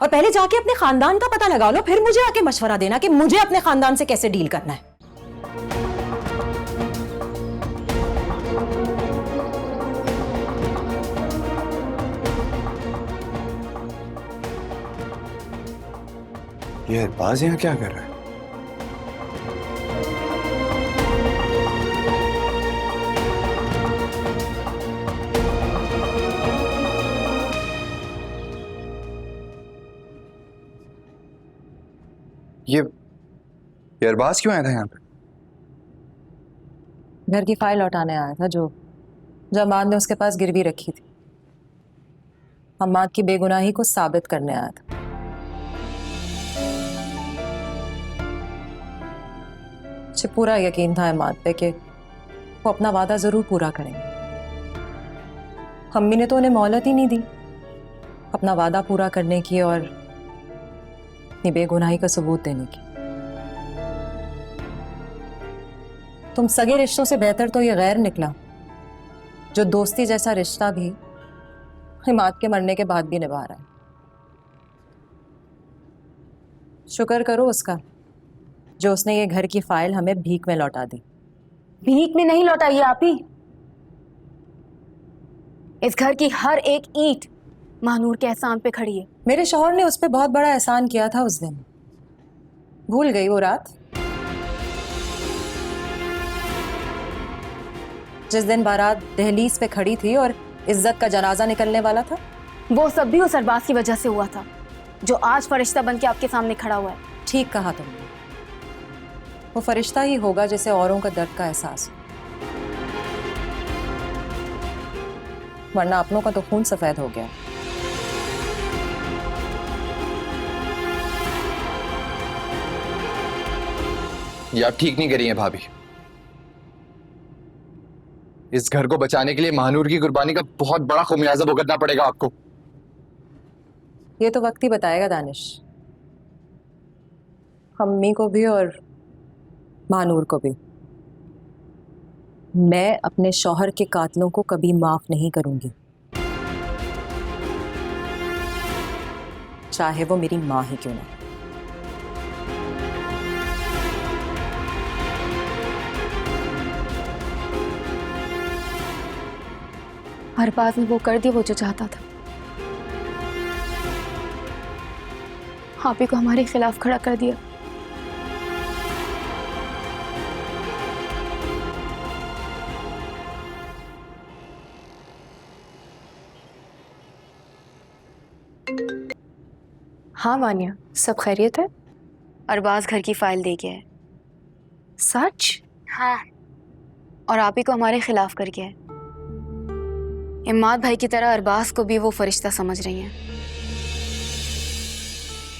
और पहले जाके अपने खानदान का पता लगा लो, फिर मुझे आके मशवरा देना कि मुझे अपने खानदान से कैसे डील करना है। ये अरबाज यहाँ क्या कर रहा है? ये अरबाज क्यों आया था यहाँ पे? घर की फाइल लौटाने आया था जो जमात ने उसके पास गिरवी रखी थी। हम्माद की बेगुनाही को साबित करने आया था। मुझे पूरा यकीन था हम्माद पे कि वो अपना वादा जरूर पूरा करेंगे। अम्मी ने तो उन्हें मोहलत ही नहीं दी अपना वादा पूरा करने की और अपनी बेगुनाही का सबूत देने की। तुम सगे रिश्तों से बेहतर तो ये गैर निकला जो दोस्ती जैसा रिश्ता भी हिमात के मरने के बाद भी निभा रहा है। शुक्र करो उसका जो उसने ये घर की फाइल हमें भीख में लौटा दी। भीख में नहीं लौटाई आप ही। इस घर की हर एक ईंट महानूर के एहसान पे खड़ी है। मेरे शौहर ने उस पर बहुत बड़ा एहसान किया था उस दिन, भूल गई वो रात जिस दिन बारात दहलीज पे खड़ी थी और इज्जत का जनाजा निकलने वाला था। वो सब भी उस अरबाज की वजह से हुआ था जो आज फरिश्ता बन के आपके सामने खड़ा हुआ है। ठीक कहा तुमने, वो फरिश्ता ही होगा जिसे औरों का दर्द का एहसास हो, वरना अपनों का तो खून सफेद हो गया। ये आप ठीक नहीं करी हैं भाभी। इस घर को बचाने के लिए महानूर की कुर्बानी का बहुत बड़ा खुमियाजा भुगतना पड़ेगा आपको। ये तो वक्त ही बताएगा दानिश, अम्मी को भी और महानूर को भी। मैं अपने शौहर के कातलों को कभी माफ नहीं करूंगी, चाहे वो मेरी मां ही क्यों ना। अरबाज ने वो कर दिया वो जो चाहता था। आप ही को हमारे खिलाफ खड़ा कर दिया। हाँ मानिया, सब खैरियत है? अरबाज घर की फाइल दे गया है। सच? हाँ, और आप ही को हमारे खिलाफ कर गया है। इम्माद भाई की तरह अरबाज को भी वो फरिश्ता समझ रही हैं।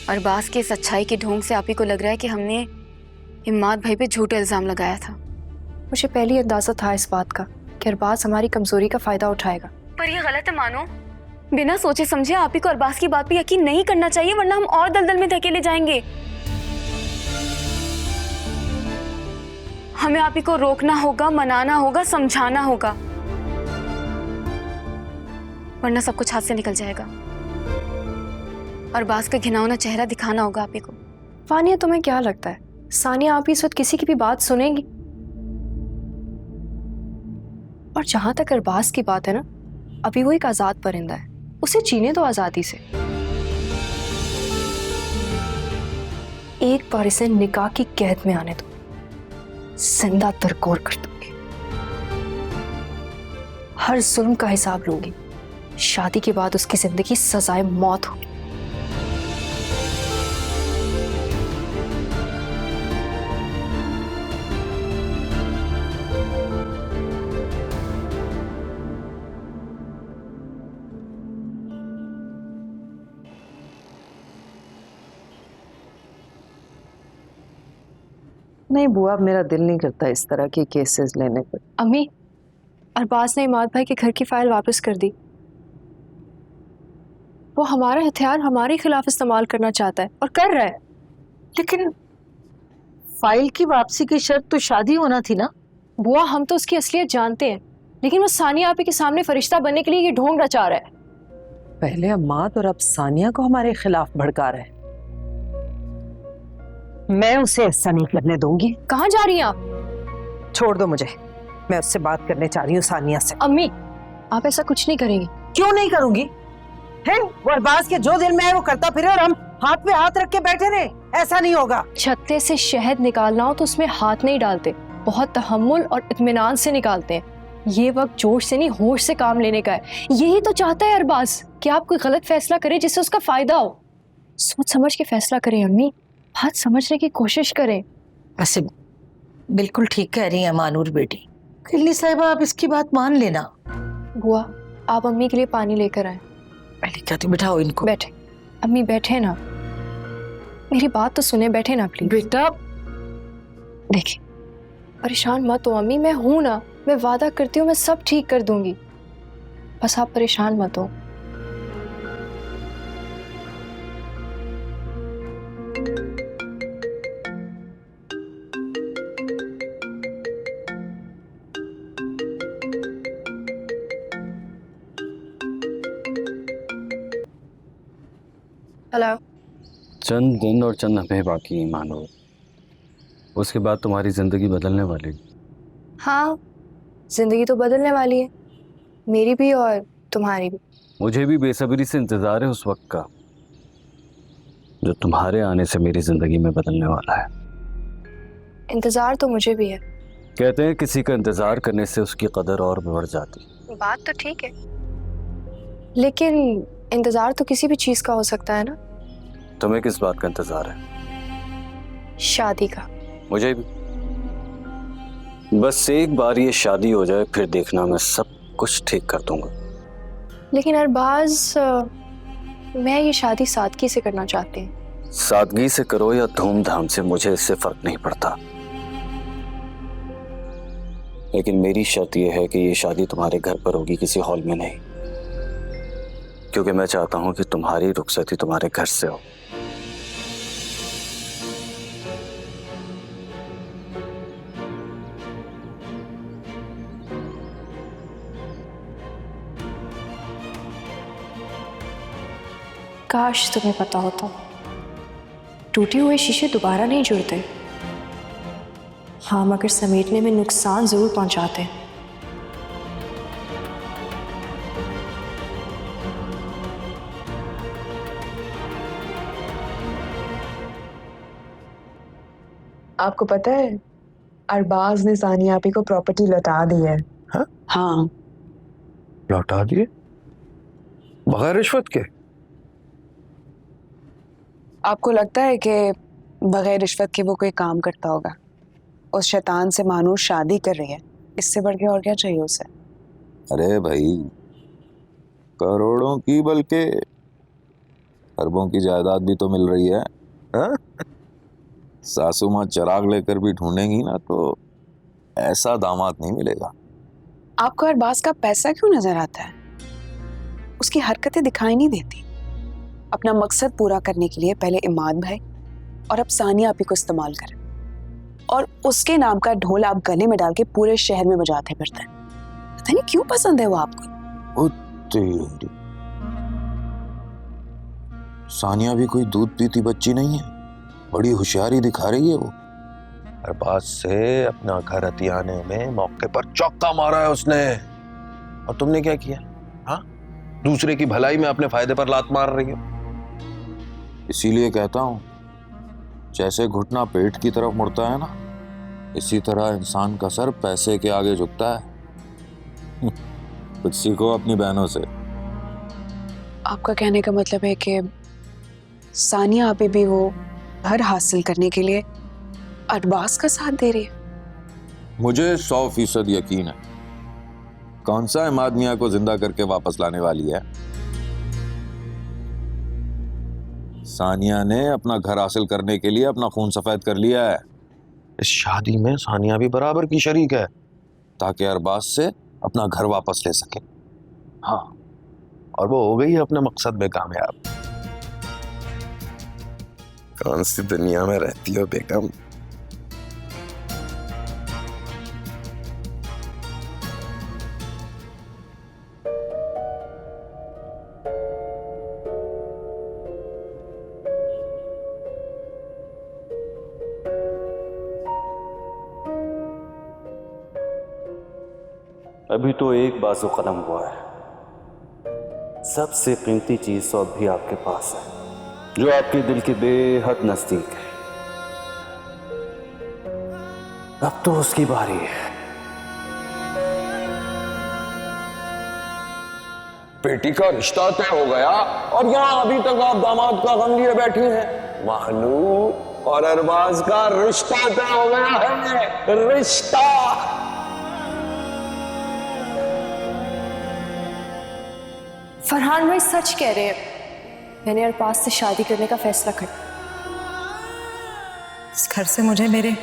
अरबाज के इस अच्छाई के ढोंग से आप ही को लग रहा है कि हमने इम्माद भाई पे झूठा इल्जाम लगाया था। मुझे पहले अंदाजा था इस बात का कि अरबाज हमारी कमजोरी का फायदा उठाएगा। पर ये गलत है मानो। बिना सोचे समझे आप ही को अरबाज की बात पे यकीन नहीं करना चाहिए, वरना हम और दलदल में धकेले जाएंगे। हमें आप ही को रोकना होगा, मनाना होगा, समझाना होगा, वरना सब कुछ हाथ से निकल जाएगा। अरबाज का घिनौना चेहरा दिखाना होगा आप ही को। फानिया, तुम्हें क्या लगता है सानिया आप इस वक्त किसी की भी बात सुनेंगी? और जहां तक अरबाज की बात है ना, अभी वो एक आजाद परिंदा है, उसे जीने दो आजादी से। एक बार इसे निकाह की कैद में आने दो, जिंदा दरकोर कर दूंगी, हर जुल्म का हिसाब लूंगी। शादी के बाद उसकी जिंदगी सजाए मौत होगी। नहीं बुआ, मेरा दिल नहीं करता इस तरह के केसेस लेने पर। अम्मी, अरबाज ने इमाद भाई के घर की फाइल वापस कर दी। वो हमारा हथियार हमारे खिलाफ इस्तेमाल करना चाहता है और कर रहा है। लेकिन फाइल की वापसी की शर्त तो शादी होना थी ना। बुआ, हम तो उसकी असलियत जानते हैं, लेकिन वो सानिया आपी के सामने फरिश्ता बनने के लिए ये ढोंग रचा रहा है। पहले अम्माद और अब सानिया को हमारे खिलाफ भड़का रहे हैं। मैं उसे ऐसा नहीं करने दूंगी। कहाँ जा रही हैं आप? छोड़ दो मुझे, मैं उससे बात करने चाह रही हूँ सानिया से। अम्मी, आप ऐसा कुछ नहीं करेंगी। क्यों नहीं करूंगी? है वो अरबाज के जो दिल में है वो करता फिरे और हम हाथ पे हाथ रख के बैठे रहे? ऐसा नहीं होगा। छत्ते से शहद निकालना हो तो उसमें हाथ नहीं डालते, बहुत तहम्मुल और इत्मीनान से निकालते हैं। ये वक्त जोश से नहीं होश से काम लेने का है। यही तो चाहता है अरबाज कि आप कोई गलत फैसला करें जिससे उसका फायदा हो। सोच समझ के फैसला करें अम्मी, बात समझने की कोशिश करें। वैसे बिल्कुल ठीक कह रही है मानूर बेटी। किल्ली साहिबा, आप इसकी बात मान लेना। बुआ, आप अम्मी के लिए पानी लेकर आए। पहले कहती बिठाओ इनको। बैठे अम्मी, बैठे ना, मेरी बात तो सुने, बैठे ना प्लीज। बेटा देखिए, परेशान मत हो अम्मी, मैं हूं ना, मैं वादा करती हूँ मैं सब ठीक कर दूंगी, बस आप परेशान मत हो। हेलो। चंद दिन और चंद लम्हे बाकी हैं मानो, उसके बाद तुम्हारी ज़िंदगी बदलने वाली। हाँ, जिंदगी तो बदलने वाली है, मेरी भी और तुम्हारी भी। मुझे भी बेसब्री से इंतज़ार है उस वक्त का जो तुम्हारे आने से मेरी ज़िंदगी में बदलने वाला है। इंतजार तो मुझे भी है। कहते हैं किसी का इंतज़ार करने से उसकी कदर और बढ़ जाती। बात तो ठीक है, लेकिन इंतजार तो किसी भी चीज का हो सकता है ना। तुम्हें किस बात का इंतज़ार है? शादी का। मुझे भी। बस एक बार ये शादी हो जाए, फिर देखना मैं सब कुछ ठीक कर दूंगा। लेकिन अरबाज, मैं ये शादी सादगी से करना चाहती हूँ। सादगी से करो या धूमधाम से, मुझे इससे फर्क नहीं पड़ता, लेकिन मेरी शर्त यह है कि ये शादी तुम्हारे घर पर होगी, किसी हॉल में नहीं, क्योंकि मैं चाहता हूं कि तुम्हारी रुखसती तुम्हारे घर से हो। काश तुम्हें पता होता, टूटे हुए शीशे दोबारा नहीं जुड़ते। हाँ, मगर समेटने में नुकसान जरूर पहुंचाते हैं। आपको पता है अरबाज ने सानिया आपी को प्रॉपर्टी लौटा दी है। हाँ, लौटा दिए बगैर रिश्वत के? आपको लगता है कि बगैर रिश्वत के वो कोई काम करता होगा? उस शैतान से मानूर शादी कर रही है, इससे बढ़ के और क्या चाहिए उसे? अरे भाई, करोड़ों की बल्कि अरबों की जायदाद भी तो मिल रही है, हा? सासू माँ चिराग लेकर भी ढूंढेंगी ना तो ऐसा दामाद नहीं मिलेगा। आपको अरबाज का पैसा क्यों नजर आता है? उसकी हरकतें दिखाई नहीं देती। अपना मकसद पूरा करने के लिए पहले इमाद भाई और अब सानिया आपी को इस्तेमाल करें, और उसके नाम का ढोल आप गले में डाल के पूरे शहर में बजाते फिरते हैं। पता नहीं क्यों पसंद है वो आपको। तेरी सानिया भी कोई दूध पीती बच्ची नहीं है, बड़ी होशियारी दिखा रही है वो। अरबाज से अपना घर हथियाने में मौके पर चौका मारा है उसने, और तुमने क्या किया? हाँ, दूसरे की भलाई में अपने फायदे पर लात मार रही हो। इसीलिए कहता हूं, जैसे घुटना पेट की तरफ मुड़ता है ना, इसी तरह इंसान का सर पैसे के आगे झुकता है। कुछ सीखो अपनी बहनों से। आपका कहने का मतलब है कि सानिया आपी भी वो घर हासिल करने के लिए अरबाज का साथ दे रही है? मुझे 100% यकीन है। कौन सा इमाद मियां को जिंदा करके वापस लाने वाली है? सानिया ने अपना घर हासिल करने के लिए अपना खून सफेद कर लिया है। इस शादी में सानिया भी बराबर की शरीक है, ताकि अरबाज से अपना घर वापस ले सके। हाँ, और वो हो गई अपने मकसद में कामयाब। कौन सी दुनिया में रहती हो बेगम? अभी तो एक बाजू कलम हुआ है। सबसे कीमती चीज तो अब भी आपके पास है, जो आपके दिल के बेहद नजदीक है। अब तो उसकी बारी है। बेटी का रिश्ता तय हो गया और यहाँ अभी तक आप दामाद का गम लिए बैठी हैं। महानूर और अरबाज का रिश्ता तय हो गया है। रिश्ता। फरहान भाई सच कह रहे हैं, मैंने अरबाज से शादी करने का फैसला कर लिया। इस घर से मुझे मेरे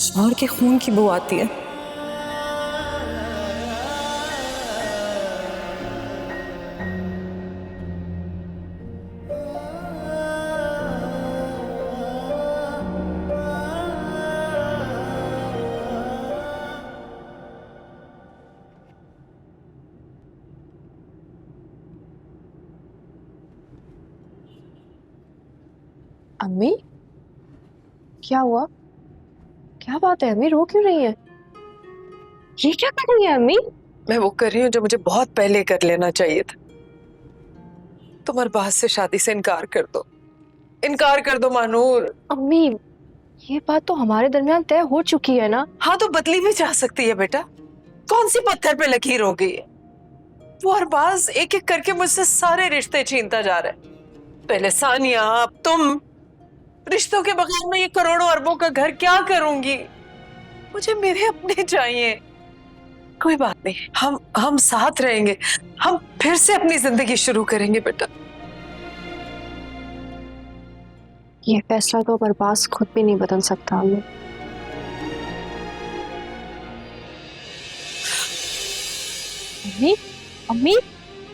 शौहर के खून की बू आती है। अम्मी क्या हुआ? क्या बात है अम्मी, रो क्यों रही है? ये क्या कर रही है अम्मी? मैं वो कर रही हूँ जो मुझे बहुत पहले कर लेना चाहिए था। तुम अरबाज से शादी से इनकार कर दो, इनकार कर दो मानूर। अम्मी ये बात तो हमारे दरमियान तय हो चुकी है ना। हाँ तो बदली भी जा सकती है बेटा, कौन सी पत्थर पे लकीर हो गई है। वो अरबाज एक एक करके मुझसे सारे रिश्ते छीनता जा रहा है। पहले सानिया, अब तुम। रिश्तों के बगैर मैं ये करोड़ों अरबों का घर क्या करूंगी? मुझे मेरे अपने चाहिए। कोई बात नहीं, हम साथ रहेंगे, हम फिर से अपनी जिंदगी शुरू करेंगे बेटा। ये फैसला तो अरबाज खुद भी नहीं बदल सकता अम्मी। अम्मी अम्मी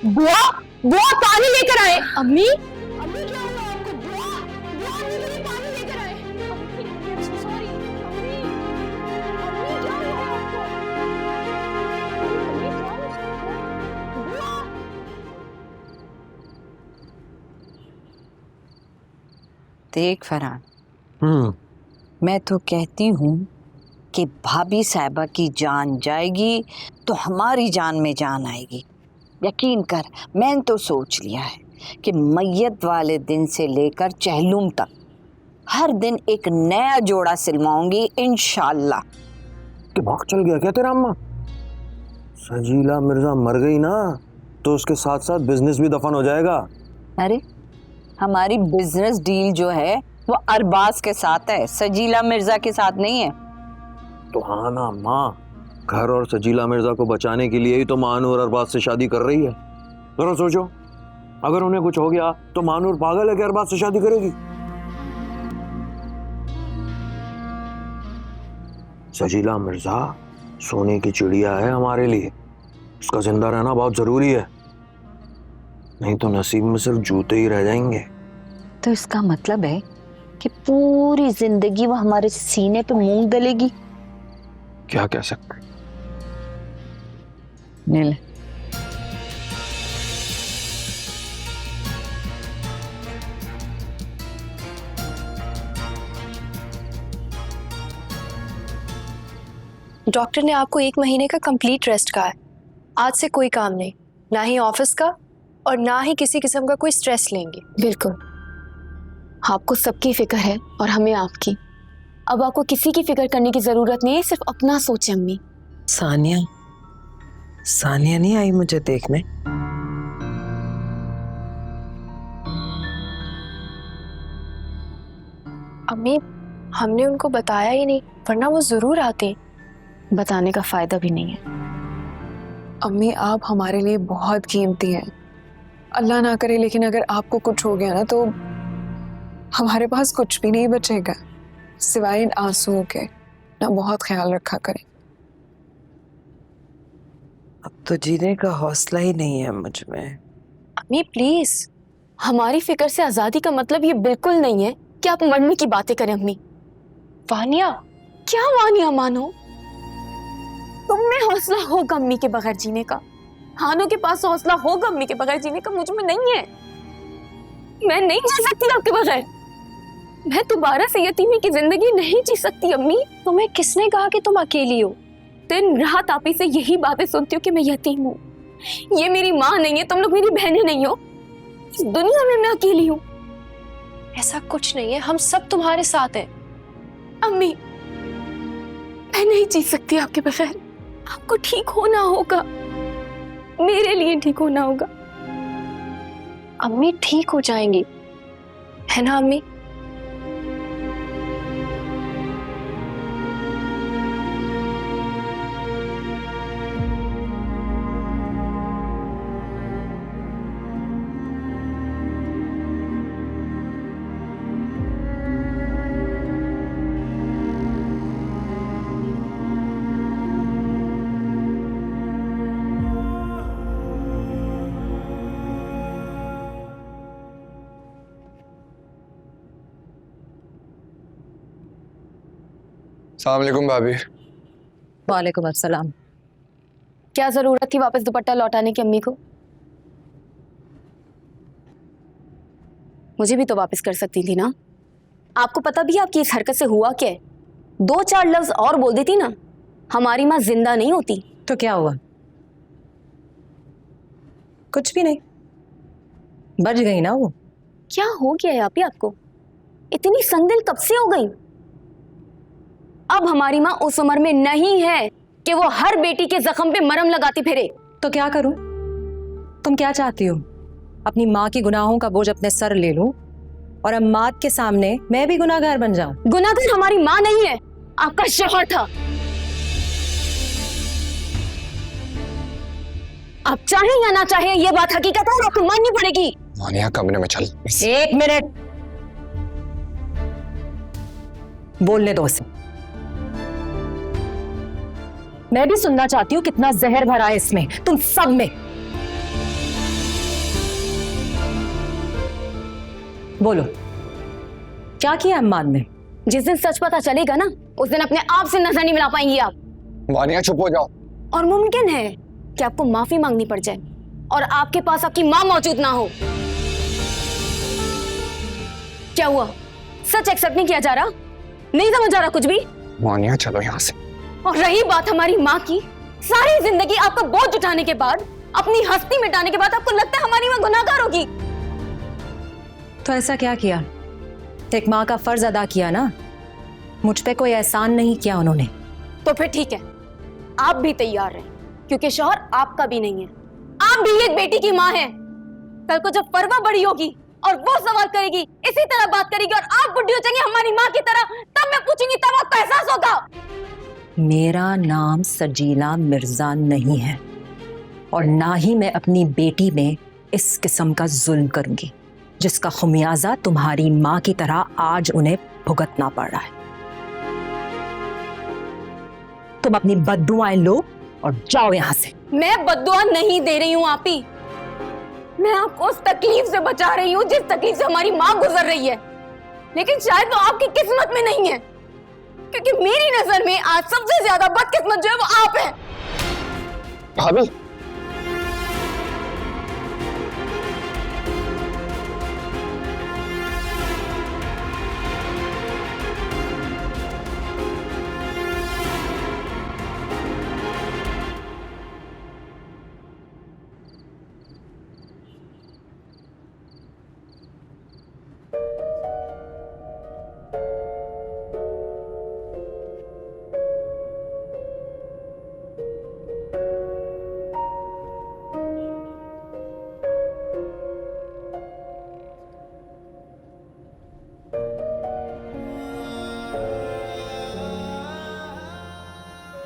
बुआ बुआ पानी लेकर आए। अम्मी अम्मी क्या हुआ आपको? बुआ बुआ मेरे लिए पानी लेकर आए। अम्मी आई एम सो सॉरी। अम्मी अम्मी क्या हुआ आपको? अम्मी क्या हुआ? बुआ देख फरहान, मैं तो कहती हूँ कि भाभी साहिबा की जान जाएगी तो हमारी जान में जान आएगी। यकीन कर, मैंने तो सोच लिया है कि मैयत वाले दिन से लेकर चहलुम तक हर दिन एक नया जोड़ा सिलवाऊंगी इंशाल्लाह। दिमाग चल गया क्या तेरा अम्मा? सजीला मिर्जा मर गई ना तो उसके साथ साथ बिजनेस भी दफन हो जाएगा। अरे हमारी बिजनेस डील जो है वो अरबाज के साथ है, सजीला मिर्जा के साथ नहीं है। तो हाँ ना अम्मा, घर और सजीला मिर्जा को बचाने के लिए ही तो मानूर अरबाज से शादी कर रही है। जरा सोचो, अगर उन्हें कुछ हो गया तो मानूर पागल है कि अरबाज से शादी करेगी? सजीला मिर्जा सोने की चिड़िया है हमारे लिए, उसका जिंदा रहना बहुत जरूरी है, नहीं तो नसीब में सिर्फ जूते ही रह जाएंगे। तो इसका मतलब है कि पूरी जिंदगी वो हमारे सीने पे मूंग दलेगी। क्या कह सकते? नील डॉक्टर ने आपको 1 महीने का कंप्लीट रेस्ट कहा है। आज से कोई काम नहीं, ना ही ऑफिस का और ना ही किसी किस्म का कोई स्ट्रेस लेंगे। बिल्कुल, आपको सबकी फिक्र है और हमें आपकी। अब आपको किसी की फिक्र करने की जरूरत नहीं है, सिर्फ अपना सोचें अम्मी। सानिया नहीं आई मुझे देखने? अम्मी हमने उनको बताया ही नहीं, वरना वो जरूर आते। बताने का फायदा भी नहीं है। अम्मी आप हमारे लिए बहुत कीमती हैं। अल्लाह ना करे लेकिन अगर आपको कुछ हो गया ना तो हमारे पास कुछ भी नहीं बचेगा सिवाय इन आंसुओं के। ना बहुत ख्याल रखा करें। अब तो जीने का हौसला ही नहीं है मुझ में। अम्मी प्लीज। हमारी फिक्र से आजादी का मतलब ये बिल्कुल नहीं है कि आप मरने की बातें करें अम्मी। वानिया क्या वानिया मानो? तुम में हौसला होगा अम्मी के बगैर जीने का, हानों के पास हौसला होगा अम्मी के बगैर जीने का, मुझ में नहीं है। मैं नहीं जी सकती आपके बगैर। मैं दोबारा से यतीमी की जिंदगी नहीं जी सकती अम्मी। तुम्हें किसने कहा कि तुम अकेली हो? दिन रात आप ही से यही बातें सुनती हूँ कि मैं यतीम हूँ, ये मेरी माँ नहीं है, तुम लोग मेरी बहनें नहीं हो, इस दुनिया में मैं अकेली हूँ। ऐसा कुछ नहीं है, हम सब तुम्हारे साथ हैं। अम्मी, मैं नहीं जी सकती आपके बगैर। आपको ठीक होना होगा, मेरे लिए ठीक होना होगा। अम्मी ठीक हो जाएंगी, है ना अम्मी? अस्सलाम वालेकुम भाभी। वालेकुम अस्सलाम। क्या जरूरत थी वापस दुपट्टा लौटाने की अम्मी को? मुझे भी तो वापस कर सकती थी ना। आपको पता भी है आपकी इस हरकत से हुआ क्या है? 2-4 लफ्ज और बोल देती ना, हमारी माँ जिंदा नहीं होती। तो क्या हुआ? कुछ भी नहीं, बच गई ना वो। क्या हो गया है आप ही आपको? इतनी संगदिल कब से हो गई? अब हमारी माँ उस उम्र में नहीं है कि वो हर बेटी के जख्म पे मरहम लगाती फिरे। तो क्या करूं? तुम क्या चाहती हो? अपनी माँ की गुनाहों का बोझ अपने सर ले लूं और अम्मात के सामने मैं भी गुनाहगार बन जाऊं? गुनाहगार हमारी माँ नहीं है, आपका शौहर था। आप चाहे या ना चाहे ये बात हकीकत है और आपको माननी पड़ेगी। मानिया कमरे में चल। 1 मिनट, बोलने दो उसे। मैं भी सुनना चाहती हूँ कितना जहर भरा है इसमें, तुम सब में। बोलो, क्या किया अम्मान ने? जिस दिन सच पता चलेगा ना, उस दिन अपने आप से नजर नहीं मिला पाएंगी आप। मानिया चुप हो जाओ। और मुमकिन है कि आपको माफी मांगनी पड़ जाए और आपके पास आपकी माँ मौजूद ना हो। क्या हुआ? सच एक्सेप्ट नहीं किया जा रहा? नहीं समझ आ रहा कुछ भी? मानिया चलो यहाँ से। और रही बात हमारी माँ की, सारी जिंदगी आपका बोझ उठाने के बाद, अपनी हस्ती मिटाने के बाद आपको लगता है हमारी माँ गुनाहगार होगी? तो ऐसा क्या किया? एक माँ का फर्ज अदा किया ना, मुझ पे कोई एहसान नहीं किया उन्होंने। तो फिर ठीक है, आप भी तैयार रहें, क्योंकि शौहर आपका भी नहीं है। आप भी एक बेटी की माँ हैं। कल को जब परवा बड़ी होगी और वो सवाल करेगी, इसी तरह बात करेगी और आप बुढ़ी हो जाएंगी हमारी माँ की तरह, तब मैं पूछूंगी, तब आपको एहसास होगा। मेरा नाम सजीला मिर्जा नहीं है और ना ही मैं अपनी बेटी में इस किस्म का जुल्म करूंगी जिसका खुमियाजा तुम्हारी माँ की तरह आज उन्हें भुगतना पड़ रहा है। तुम अपनी बद्दुआएं लो और जाओ यहां से। मैं बद्दुआ नहीं दे रही हूँ आप ही, मैं आपको उस तकलीफ से बचा रही हूँ जिस तकलीफ से हमारी माँ गुजर रही है। लेकिन शायद वो आपकी किस्मत में नहीं है, क्योंकि मेरी नजर में आज सबसे ज्यादा बदकिस्मत जो है वो आप हैं। भाभी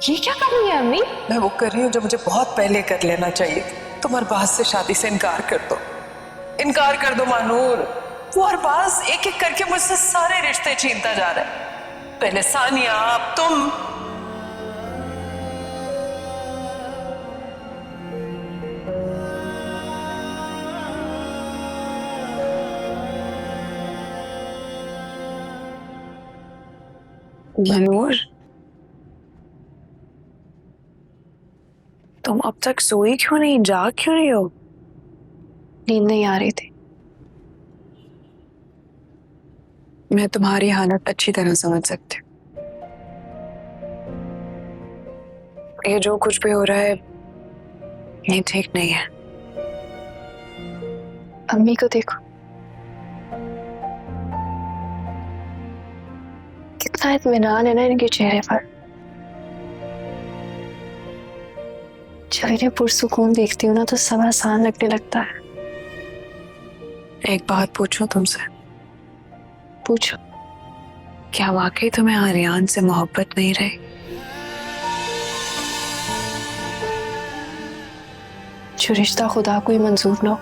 ये क्या कर रही है अम्मी? मैं वो कर रही हूँ जो मुझे बहुत पहले कर लेना चाहिए था। तुम अरबाज से शादी से इनकार कर दो, इनकार कर दो मानूर। वो अरबाज एक एक करके मुझसे सारे रिश्ते छीनता जा रहा है। पहले सानिया, अब तुम। मनोर, तुम अब तक सोई क्यों नहीं, जाग क्यों नहीं हो? नींद नहीं आ रही थी। मैं तुम्हारी हालत अच्छी तरह समझ सकती हूँ। ये जो कुछ भी हो रहा है ये ठीक नहीं है। अम्मी को देखो, कितना इत्मीनान है ना इनके चेहरे पर। जब इन्हें पुरसुकून देखती हूँ ना तो सब आसान लगने लगता है। एक बात पूछूं तुमसे? पूछो। क्या वाकई तुम्हें आर्यान से मोहब्बत नहीं रही? जो रिश्ता खुदा को ही मंजूर ना हो,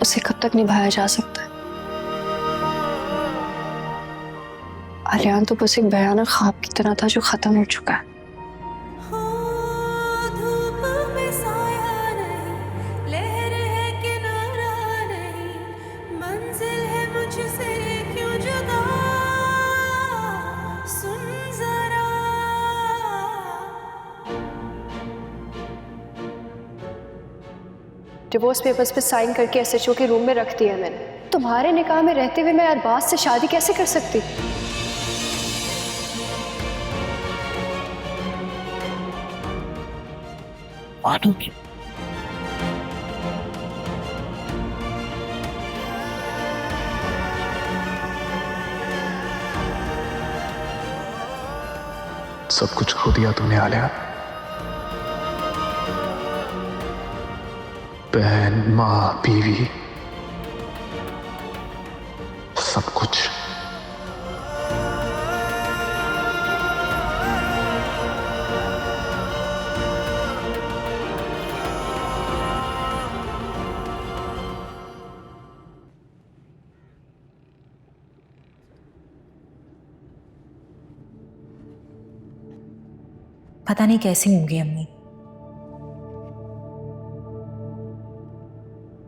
उसे कब तक निभाया जा सकता है? आर्यान तो बस एक भयानक ख्वाब की तरह था जो खत्म हो चुका है। डिवोर्स पेपर्स पे साइन करके एसएचओ के रूम में रख दिया मैंने। तुम्हारे निकाह में रहते हुए मैं अरबाज से शादी कैसे कर सकती? मानूंगी। सब कुछ खो दिया तूने आलिया। बहन, माँ, बीवी, सब कुछ। पता नहीं कैसी होंगी अम्मी।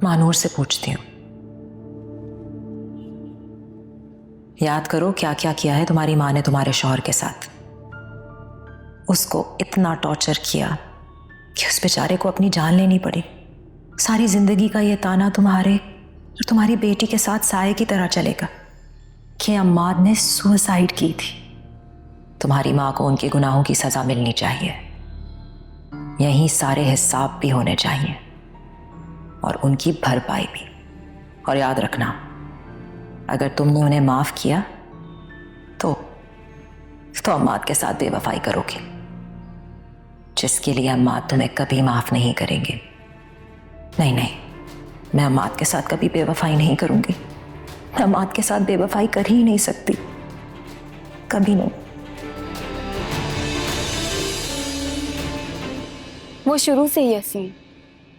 मानूर से पूछती हूँ। याद करो क्या क्या किया है तुम्हारी माँ ने तुम्हारे शौहर के साथ। उसको इतना टॉर्चर किया कि उस बेचारे को अपनी जान लेनी पड़ी। सारी जिंदगी का ये ताना तुम्हारे और तुम्हारी बेटी के साथ साए की तरह चलेगा कि अम्माद ने सुसाइड की थी। तुम्हारी माँ को उनके गुनाहों की सजा मिलनी चाहिए। यही सारे हिसाब भी होने चाहिए और उनकी भरपाई भी। और याद रखना, अगर तुमने उन्हें माफ किया तो अम्माद के साथ बेवफाई करोगे, जिसके लिए अम्माद तुम्हें कभी माफ नहीं करेंगे। नहीं नहीं, मैं अम्माद के साथ कभी बेवफाई नहीं करूंगी। मैं अम्माद के साथ बेवफाई कर ही नहीं सकती, कभी नहीं। वो शुरू से ही ऐसी हैं,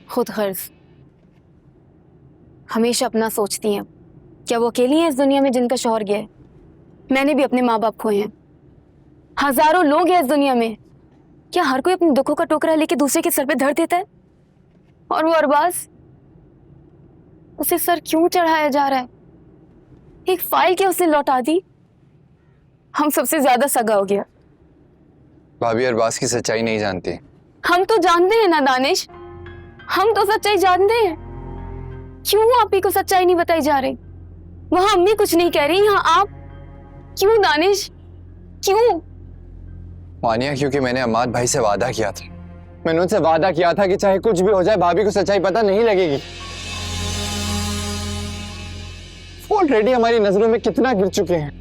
खुद गर्ज, हमेशा अपना सोचती हैं। क्या वो अकेली हैं इस दुनिया में जिनका शौहर गया है? मैंने भी अपने माँ बाप खोए हैं। हजारों लोग हैं इस दुनिया में। क्या हर कोई अपने दुखों का टोकरा लेके दूसरे के सर पे धर देता है? और वो अरबाज, उसे सर क्यों चढ़ाया जा रहा है? एक फाइल क्या उसने लौटा दी? हम सबसे ज्यादा सगा हो गया। भाभी अरबाज की सच्चाई नहीं जानती। हम तो जानते हैं ना दानिश, हम तो सच्चाई जानते हैं। क्यों आप ही को सच्चाई नहीं बताई जा रही? वहां अम्मी कुछ नहीं कह रही, यहाँ आप क्यों दानिश, क्यों? मानिया, क्योंकि मैंने अम्माद भाई से वादा किया था। मैंने उनसे वादा किया था कि चाहे कुछ भी हो जाए भाभी को सच्चाई पता नहीं लगेगी। वो ऑलरेडी हमारी नजरों में कितना गिर चुके हैं।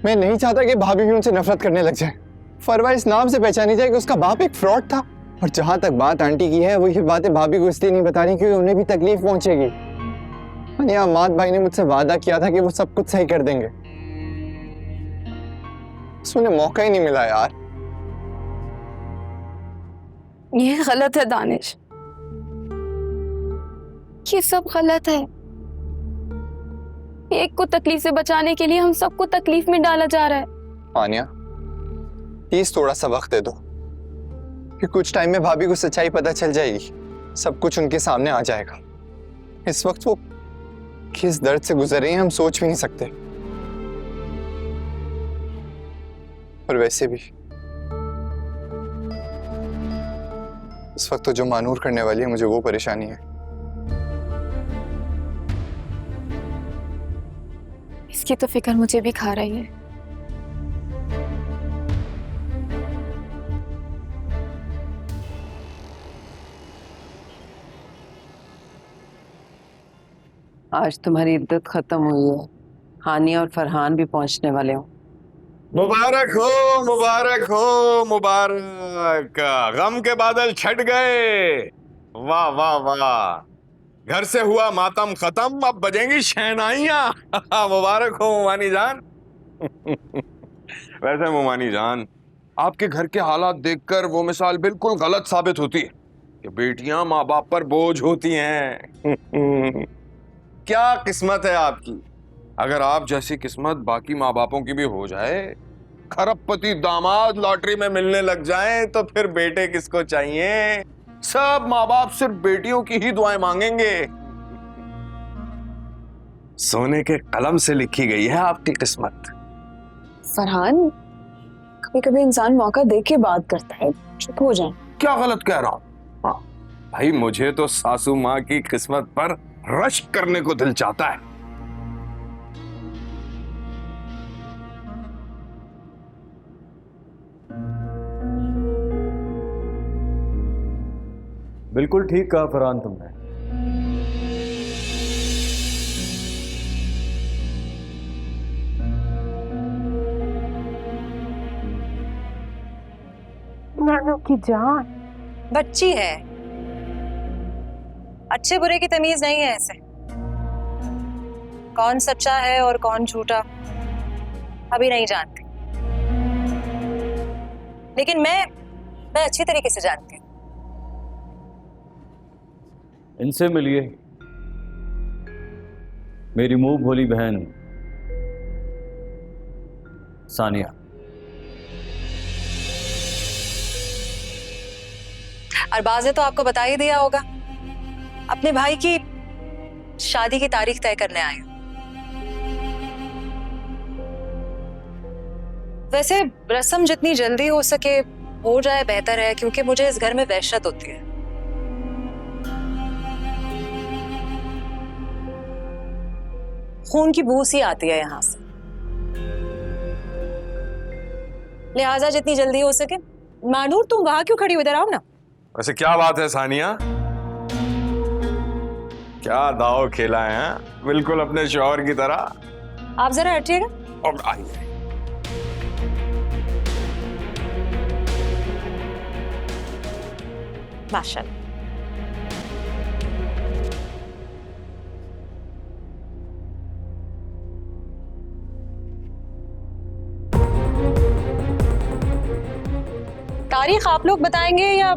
मैं नहीं चाहता कि भाभी भी उनसे नफरत करने लग जाए। फरवा इस नाम से पहचानी जाए कि उसका बाप एक फ्रॉड था। और जहां तक बात आंटी की है, वो ये बातें भाभी को इसलिए नहीं बता रही क्योंकि उन्हें भी तकलीफ पहुंचेगी। मानिया, अम्माद भाई ने मुझसे वादा किया था कि वो सब कुछ सही कर देंगे। उन्हें मौका ही नहीं मिला यार। ये गलत है दानिश, ये सब गलत है। एक को तकलीफ से बचाने के लिए हम सबको तकलीफ में डाला जा रहा है। मानिया, प्लीज थोड़ा सा वक्त दे दो, कि कुछ टाइम में भाभी को सच्चाई पता चल जाएगी। सब कुछ उनके सामने आ जाएगा। इस वक्त वो किस दर्द से गुजर रही हैं हम सोच भी नहीं सकते। और वैसे भी इस वक्त तो जो मानूर करने वाली है, मुझे वो परेशानी है। इसकी तो फिक्र मुझे भी खा रही है। आज तुम्हारी इद्दत खत्म हुई है। हानिया और फरहान भी पहुंचने वाले हो। मुबारक हो, मुबारक हो, मुबारक। गम के बादल छट गए। वाह वाह वाह, घर से हुआ मातम खत्म, अब बजेंगी शहनाइयां। मुबारक हो मुमानी जान। वैसे मुमानी जान, आपके घर के हालात देखकर वो मिसाल बिल्कुल गलत साबित होती है कि बेटियां माँ बाप पर बोझ होती हैं। क्या किस्मत है आपकी। अगर आप जैसी किस्मत बाकी माँ बापों की भी हो जाए, खरबपति दामाद लॉटरी में मिलने लग जाएं, तो फिर बेटे किसको चाहिए। सब माँ बाप सिर्फ बेटियों की ही दुआएं मांगेंगे। सोने के कलम से लिखी गई है आपकी किस्मत। फरहान, कभी कभी इंसान मौका देख के बात करता है, चुप हो जाए। क्या गलत कह रहा हूं? हाँ भाई, मुझे तो सासू माँ की किस्मत पर रश्क करने को दिल चाहता है। बिल्कुल ठीक कहा फरहान तुमने। नानू की जान, बच्ची है, अच्छे बुरे की तमीज नहीं है ऐसे। कौन सच्चा है और कौन झूठा अभी नहीं जानते, लेकिन मैं अच्छी तरीके से जानती हूँ। इनसे मिलिए, मेरी मुंह भोली बहन सानिया। अरबाज ने तो आपको बता ही दिया होगा, अपने भाई की शादी की तारीख तय करने आए। वैसे रस्म जितनी जल्दी हो सके हो जाए बेहतर है, क्योंकि मुझे इस घर में वहशत होती है। खून की बू सी आती है यहां से, लिहाजा जितनी जल्दी हो सके। मानूर, तुम वहां क्यों खड़ी हो, इधर आओ ना। वैसे क्या बात है सानिया, क्या दाव खेला है, बिल्कुल अपने शौहर की तरह। आप जरा हटिएगा। और आइए। माशाल्लाह। तारीख आप लोग बताएंगे या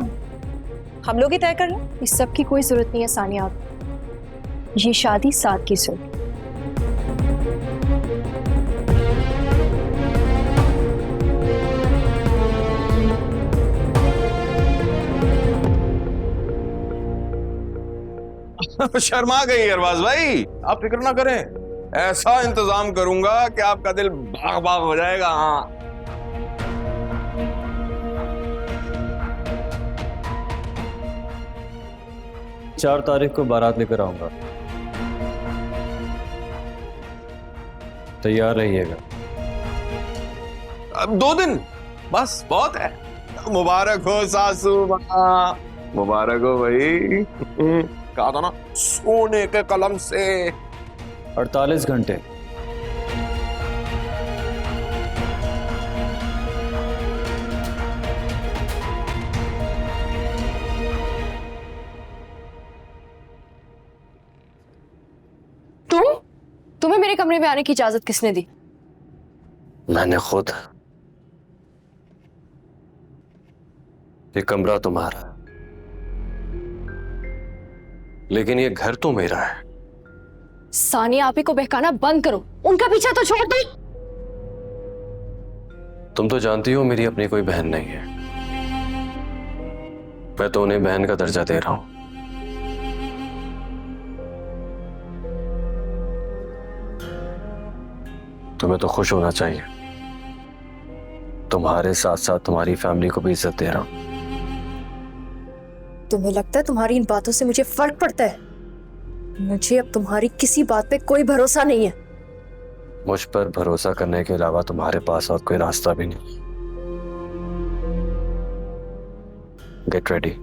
हम लोग ही तय कर लें? इस सब की कोई जरूरत नहीं है सानिया, ये शादी साथ की सुन। शर्मा गई अरबाज भाई, आप फिक्र ना करें, ऐसा इंतजाम करूंगा कि आपका दिल बाग बाग हो जाएगा। हाँ, 4 तारीख को बारात लेकर आऊंगा, तैयार रहिएगा। अब 2 दिन बस बहुत है। मुबारक हो सासू माँ, मुबारक हो भाई। कहा था ना, सोने के कलम से। 48 घंटे। तुम्हें मेरे कमरे में आने की इजाजत किसने दी? मैंने खुद। ये कमरा तुम्हारा, लेकिन ये घर तो मेरा है। सानिया आपी को बहकाना बंद करो, उनका पीछा तो छोड़ दो। तुम तो जानती हो मेरी अपनी कोई बहन नहीं है, मैं तो उन्हें बहन का दर्जा दे रहा हूं। तुम्हें तो खुश होना चाहिए, तुम्हारे साथ साथ तुम्हारी फैमिली को भी इज्जत दे रहा हूं। तुम्हें लगता है तुम्हारी इन बातों से मुझे फर्क पड़ता है? मुझे अब तुम्हारी किसी बात पे कोई भरोसा नहीं है। मुझ पर भरोसा करने के अलावा तुम्हारे पास और कोई रास्ता भी नहीं। गेट रेडी,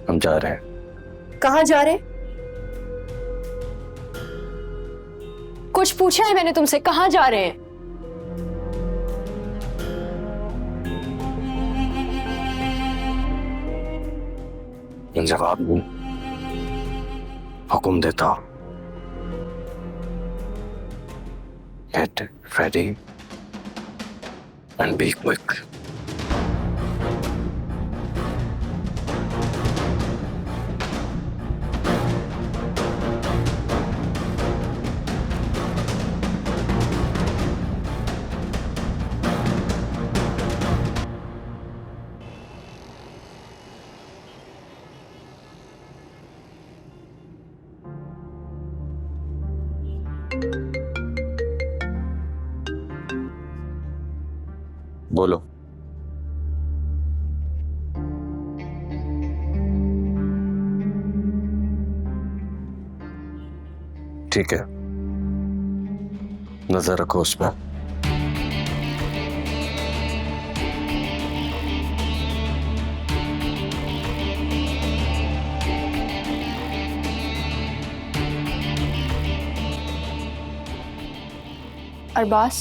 हम जा रहे हैं। कहाँ जा रहे? कुछ पूछा है मैंने तुमसे, कहाँ जा रहे हैं? जवाब दूं, हुक्म देता हूं, get ready and be quick. बोलो। ठीक है, नजर रखो उस पर। Arbaaz,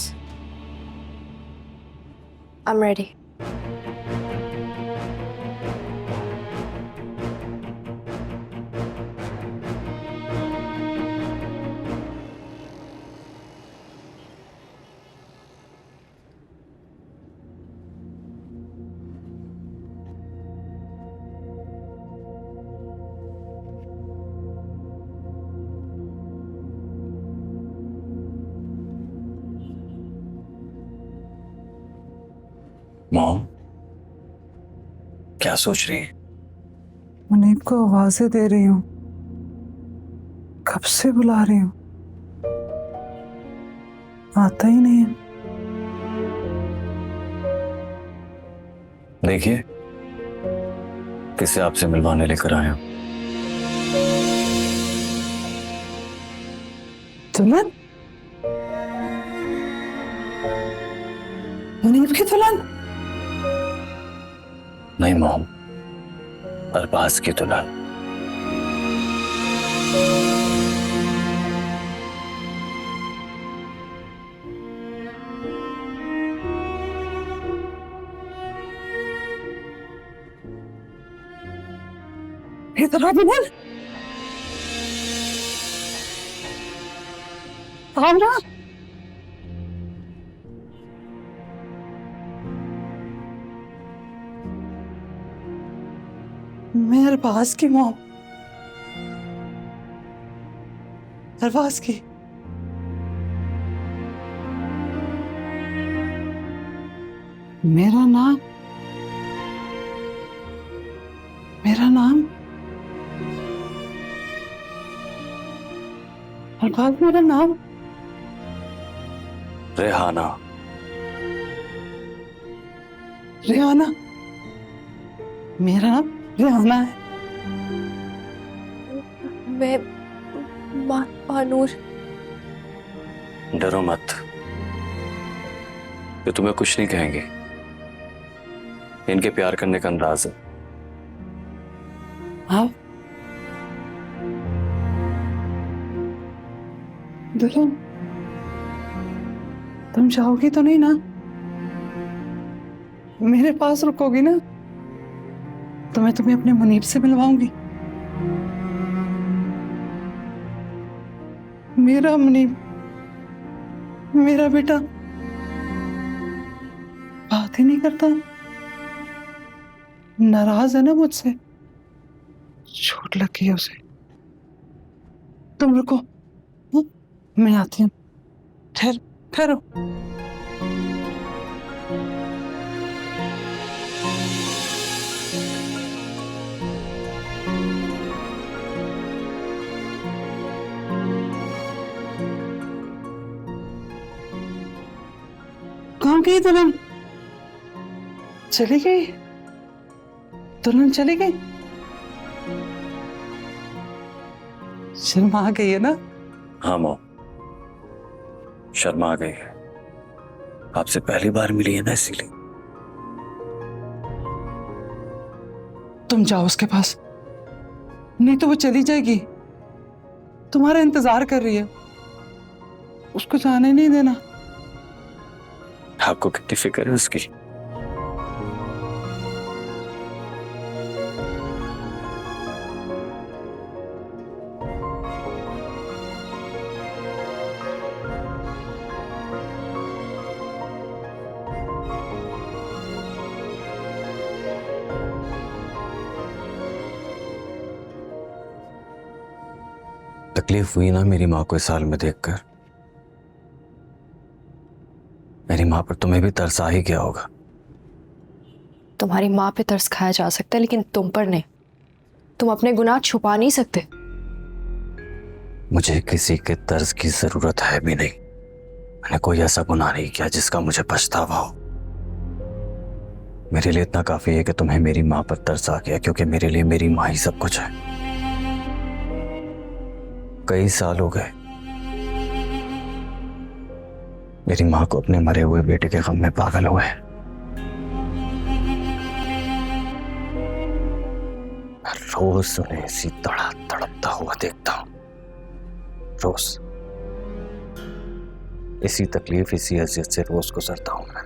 I'm ready. मॉम, क्या सोच रही है? मुनीब को आवाजें दे रही हूँ, कब से बुला रही हूँ, आता ही नहीं है। देखिए, किसे आपसे मिलवाने लेकर आया हूं। दुल्हन? मुनीब की दुल्हन? नहीं मॉम, अरबाज की दुल्हन। इधर आ दुल्हन, आओ ना। मैं अरबाज की मॉम, अरबाज की। मेरा नाम अरबाज, मेरा नाम रेहाना। रेहाना? मेरा नाम रेहाना है। मैं मानूर। डरो मत, ये तुम्हें कुछ नहीं कहेंगे। इनके प्यार करने का अंदाज है। आओ दुल्हन, तुम जाओगी तो नहीं ना? मेरे पास रुकोगी ना? तो मैं तुम्हें अपने मुनीब से मिलवाऊंगी। मेरा मुनीब, मेरा बेटा बात ही नहीं करता, नाराज है ना मुझसे, चोट लगी है उसे। तुम रुको, मैं आती हूँ। ठहरो। कहाँ गई दुल्हन? चली गई? दुल्हन चली गई? शर्मा गई है ना? हाँ मॉम, शर्मा गई है। आपसे पहली बार मिली है ना, इसीलिए। तुम जाओ उसके पास, नहीं तो वो चली जाएगी। तुम्हारा इंतजार कर रही है। उसको जाने नहीं देना। आपको कितनी फिक्र है उसकी? तकलीफ हुई ना मेरी माँ को इस हाल में देखकर? मेरी माँ पर तुम्हें भी तरस आ ही गया होगा। तुम्हारी माँ पे तरस खाया जा सकता है लेकिन तुम पर नहीं। तुम अपने गुनाह छुपा नहीं सकते। मुझे किसी के तरस की जरूरत है भी नहीं। मैंने कोई ऐसा गुनाह नहीं किया जिसका मुझे पछतावा हो। मेरे लिए इतना काफी है कि तुम्हें मेरी माँ पर तरस आ गया, क्योंकि मेरे लिए मेरी माँ ही सब कुछ है। कई साल हो गए मेरी माँ को अपने मरे हुए बेटे के गम में पागल हुए। मैं रोज उन्हें इसी तड़पता हुआ देखता हूं। रोज इसी तकलीफ, इसी अजियत से रोज गुजरता हूं मैं।